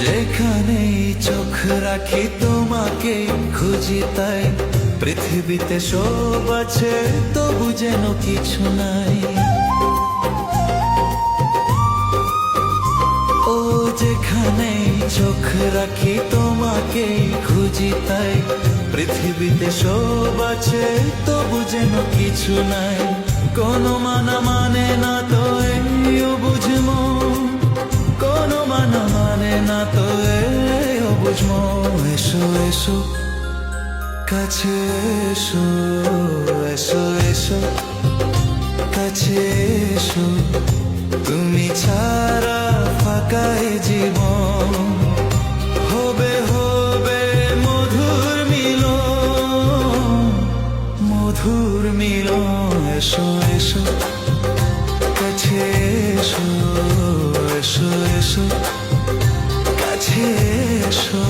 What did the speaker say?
যেখানেই চোখ রাখি তোমাকে খুঁজি, তাই পৃথিবীতে সব আছে তবু যেন কিছু নাই। ও যেখানেই চোখ রাখি তোমাকে খুঁজি, তাই পৃথিবীতে সব আছে তবু যেন কিছু নাই। কোনো মানা মানে না তো এও বুঝমো, কোনো মানা মানে না তো এও বুঝমো। এসো এসো কাছে এসো, এসো এসো কাছে এসো, তুমি ছাড়া ফাঁকায় জীবন। হবে হবে মধুর মিলন, মধুর মিলন। এসো এসো কাছে এসো, এসো এসো কাছে এসো।